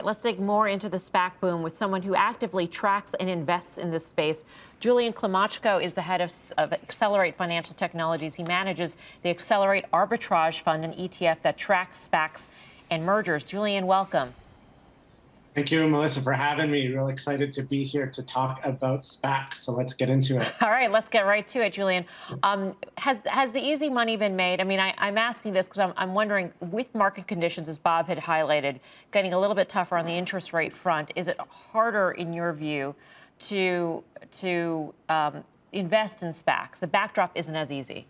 Let's dig more into the SPAC boom with someone who actively tracks and invests in this space. Julian Klimachko is the head of Accelerate Financial Technologies. He manages the Accelerate Arbitrage Fund, an ETF that tracks SPACs and mergers. Julian, welcome. Thank you, Melissa, for having me. Real excited to be here to talk about SPACs. So let's get into it. All right, let's get right to it, Julian. Has the easy money been made? I mean, I'm asking this because I'm wondering, with market conditions, as Bob had highlighted, getting a little bit tougher on the interest rate front, is it harder, in your view, to invest in SPACs? The backdrop isn't as easy.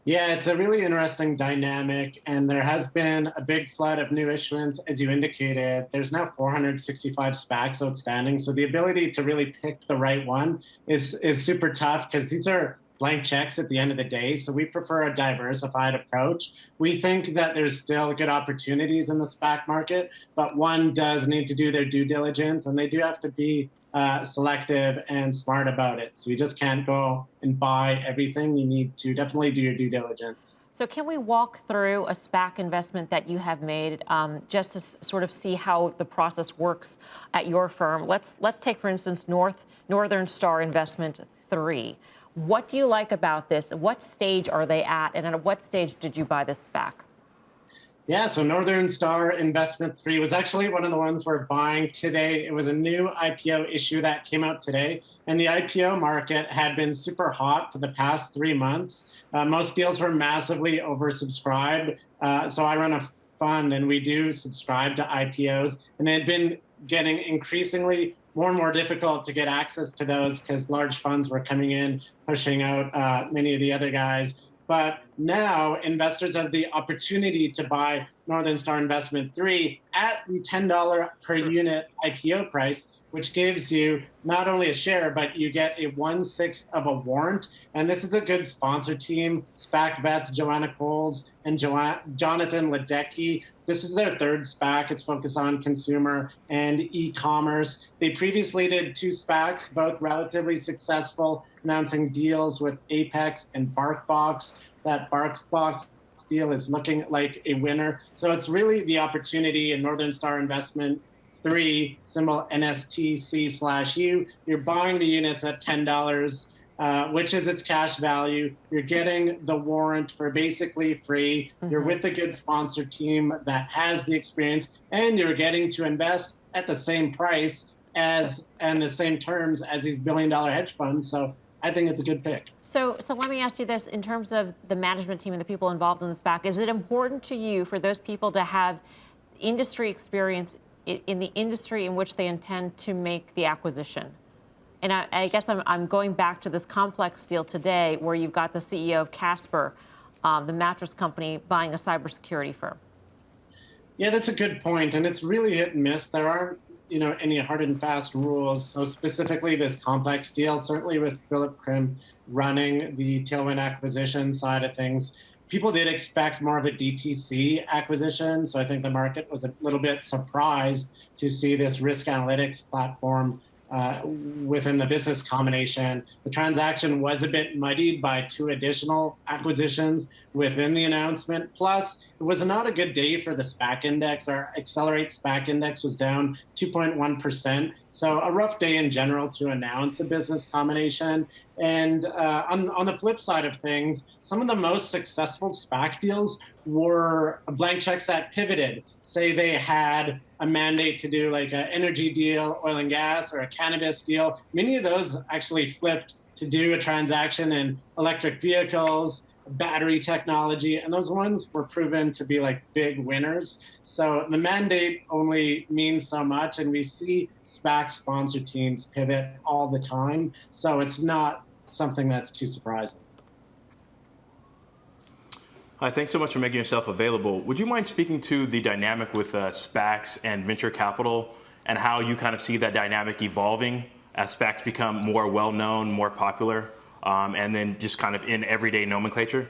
Yeah, it's a really interesting dynamic, and there has been a big flood of new issuance, as you indicated. There's now 465 SPACs outstanding, so the ability to really pick the right one is super tough because these are blank checks at the end of the day, so we prefer a diversified approach. We think that there's still good opportunities in the SPAC market, but one does need to do their due diligence, and they do have to be selective and smart about it. So you just can't go and buy everything. You need to definitely do your due diligence. So can we walk through a SPAC investment that you have made just to sort of see how the process works at your firm? Let's take, for instance, Northern Star Investment 3. What do you like about this? What stage are they at? And at what stage did you buy this SPAC? Yeah, so Northern Star Investment 3 was actually one of the ones we're buying today. It was a new IPO issue that came out today, and the IPO market had been super hot for the past 3 months. Most deals were massively oversubscribed. So I run a fund, and we do subscribe to IPOs, and it had been getting increasingly more and more difficult to get access to those because large funds were coming in, pushing out many of the other guys. But now investors have the opportunity to buy Northern Star Investment 3 at the $10 per unit IPO price, which gives you not only a share, but you get a 1/6 of a warrant. And this is a good sponsor team, SPAC vets Joanna Coles and Jonathan Ledecky. This is their third SPAC. It's focused on consumer and e-commerce. They previously did 2 SPACs, both relatively successful, announcing deals with Apex and BarkBox. That BarkBox deal is looking like a winner. So it's really the opportunity in Northern Star Investment 3, symbol NSTC/U. You're buying the units at $10, which is its cash value. You're getting the warrant for basically free. You're with a good sponsor team that has the experience, and you're getting to invest at the same price as and the same terms as these billion-dollar hedge funds. So I think it's a good pick. So let me ask you this, in terms of the management team and the people involved in the SPAC, is it important to you for those people to have industry experience in the industry in which they intend to make the acquisition? And I guess I'm going back to this complex deal today where you've got the CEO of Casper, the mattress company, buying a cybersecurity firm. Yeah, that's a good point. And it's really hit and miss. There aren't any hard and fast rules. So specifically this complex deal, certainly with Philip Krim running the Tailwind acquisition side of things, people did expect more of a DTC acquisition. So I think the market was a little bit surprised to see this risk analytics platform within the business combination. The transaction was a bit muddied by 2 additional acquisitions within the announcement. Plus, it was not a good day for the SPAC index. Our Accelerate SPAC index was down 2.1%. So a rough day in general to announce a business combination. And on the flip side of things, some of the most successful SPAC deals were blank checks that pivoted. Say they had a mandate to do like an energy deal, oil and gas, or a cannabis deal. Many of those actually flipped to do a transaction in electric vehicles, battery technology, and those ones were proven to be like big winners. So the mandate only means so much, and we see SPAC sponsor teams pivot all the time. So it's not something that's too surprising. Hi, thanks so much for making yourself available. Would you mind speaking to the dynamic with SPACs and venture capital and how you kind of see that dynamic evolving as SPACs become more well-known, more popular, and then just kind of in everyday nomenclature?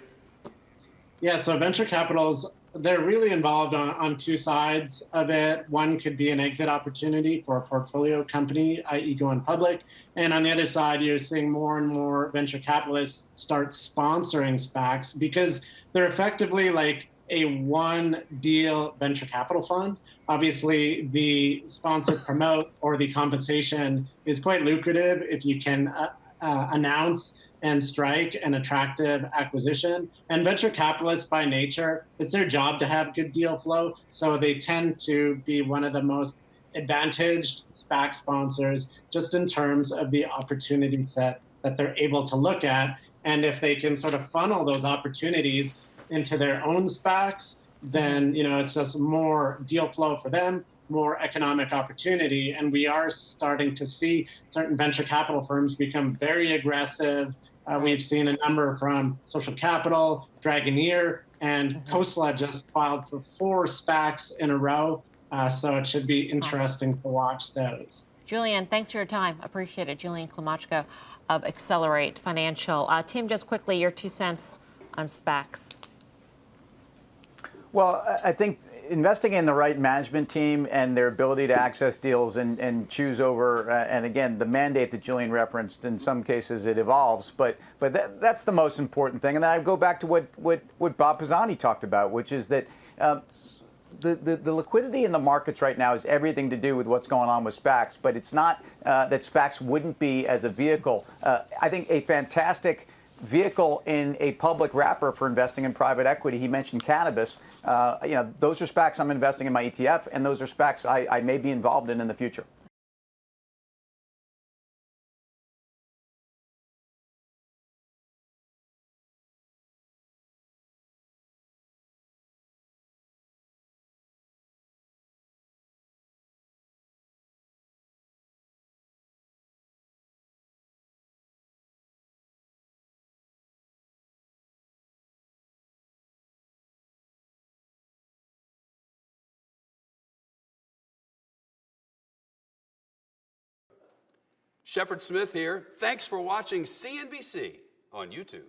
Yeah, so venture capitals, they're really involved on 2 sides of it. One could be an exit opportunity for a portfolio company, i.e. going public. And on the other side, you're seeing more and more venture capitalists start sponsoring SPACs because they're effectively like a one-deal venture capital fund. Obviously, the sponsor promote or the compensation is quite lucrative if you can announce and strike an attractive acquisition. And venture capitalists by nature, it's their job to have good deal flow. So they tend to be one of the most advantaged SPAC sponsors just in terms of the opportunity set that they're able to look at. And if they can sort of funnel those opportunities into their own SPACs, then it's just more deal flow for them, more economic opportunity. And we are starting to see certain venture capital firms become very aggressive. We've seen a number from Social Capital, Dragoneer, and Khosla just filed for 4 SPACs in a row. So it should be interesting to watch those. Julian, thanks for your time. Appreciate it. Julian Klimachko of Accelerate Financial. Tim, just quickly, your 2 cents on SPACs. Well, I think investing in the right management team and their ability to access deals and choose over, and again, the mandate that Julian referenced, in some cases it evolves, but that's the most important thing. And then I go back to what Bob Pisani talked about, which is that the liquidity in the markets right now has everything to do with what's going on with SPACs, but it's not that SPACs wouldn't be as a vehicle. I think a fantastic vehicle in a public wrapper for investing in private equity. He mentioned cannabis. Those are SPACs I'm investing in my ETF, and those are SPACs I may be involved in the future. Shepard Smith here. Thanks for watching CNBC on YouTube.